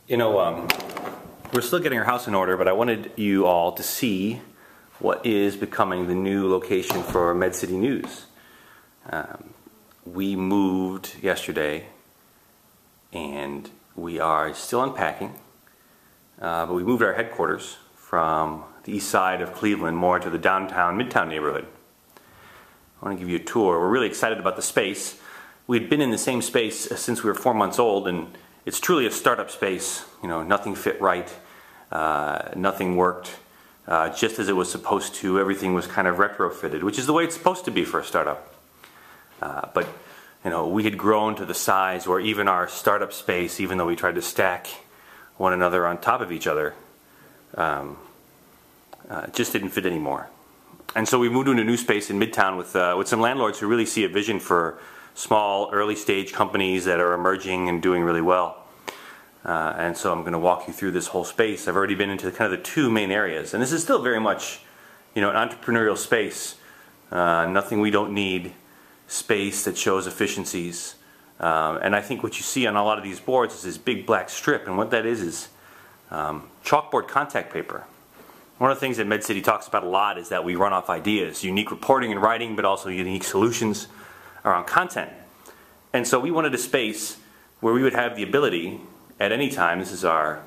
You know, we're still getting our house in order, but I wanted you all to see what is becoming the new location for MedCity News. We moved yesterday, and we are still unpacking, but we moved our headquarters from the east side of Cleveland more to the downtown, midtown neighborhood. I want to give you a tour. We're really excited about the space. We'd been in the same space since we were 4 months old, and it's truly a startup space. You know, nothing fit right, nothing worked just as it was supposed to. Everything was kind of retrofitted, which is the way it's supposed to be for a startup. But you know, we had grown to the size where even our startup space, even though we tried to stack one another on top of each other, just didn't fit anymore. And so we moved into a new space in Midtown with some landlords who really see a vision for small, early-stage companies that are emerging and doing really well. And so I'm going to walk you through this whole space. I've already been into kind of the two main areas, and this is still very much, you know, an entrepreneurial space. Nothing we don't need. Space that shows efficiencies. And I think what you see on a lot of these boards is this big black strip, and what that is chalkboard contact paper. One of the things that MedCity talks about a lot is that we run off ideas, unique reporting and writing, but also unique solutions around content. And so we wanted a space where we would have the ability at any time, this is our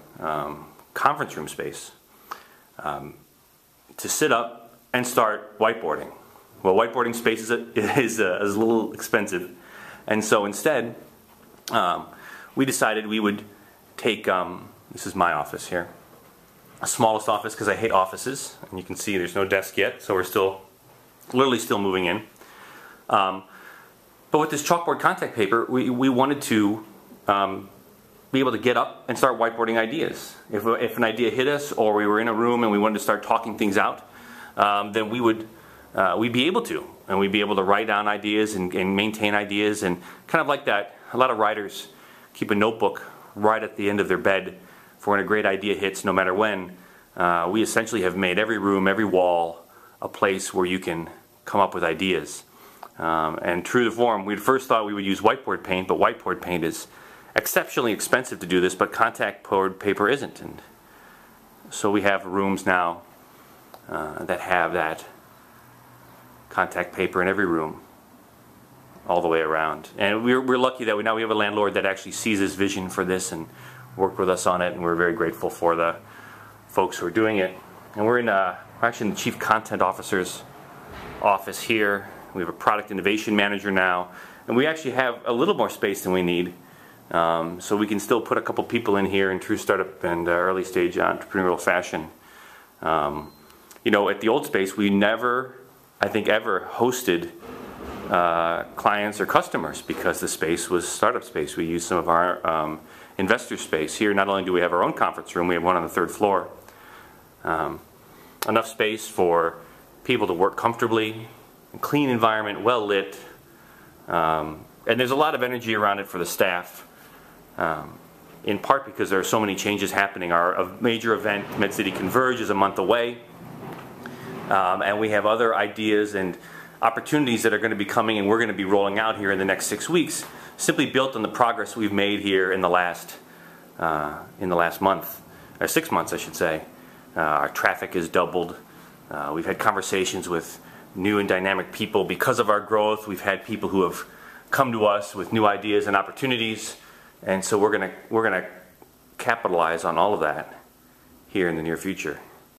conference room space, to sit up and start whiteboarding. Well, whiteboarding space is a little expensive, and so instead we decided we would take, this is my office here, the smallest office because I hate offices, and you can see there's no desk yet, so we're literally still moving in. But with this chalkboard contact paper, we wanted to be able to get up and start whiteboarding ideas. If an idea hit us, or we were in a room and we wanted to start talking things out, then we'd be able to. And we'd be able to write down ideas and maintain ideas, and kind of like that, a lot of writers keep a notebook right at the end of their bed for when a great idea hits, no matter when. We essentially have made every room, every wall, a place where you can come up with ideas. And true to form, we first thought we would use whiteboard paint, but whiteboard paint is exceptionally expensive to do this, but contact board paper isn't. And so we have rooms now that have that contact paper in every room, all the way around. And we're lucky that now we have a landlord that actually sees his vision for this and worked with us on it, and we're very grateful for the folks who are doing it. And we're actually in the Chief Content Officer's office here. We have a product innovation manager now, and we actually have a little more space than we need, so we can still put a couple people in here in true startup and early stage entrepreneurial fashion. You know, at the old space, we never, I think, ever hosted clients or customers because the space was startup space. We used some of our investor space. Here, not only do we have our own conference room, we have one on the 3rd floor. Enough space for people to work comfortably, a clean environment, well lit, and there's a lot of energy around it for the staff, in part because there are so many changes happening. Our major event, MedCity Converge, is a month away, and we have other ideas and opportunities that are going to be coming, and we're going to be rolling out here in the next 6 weeks, simply built on the progress we've made here in the last month, or 6 months I should say. Our traffic has doubled. We've had conversations with new and dynamic people because of our growth. We've had people who have come to us with new ideas and opportunities, and so we're gonna capitalize on all of that here in the near future.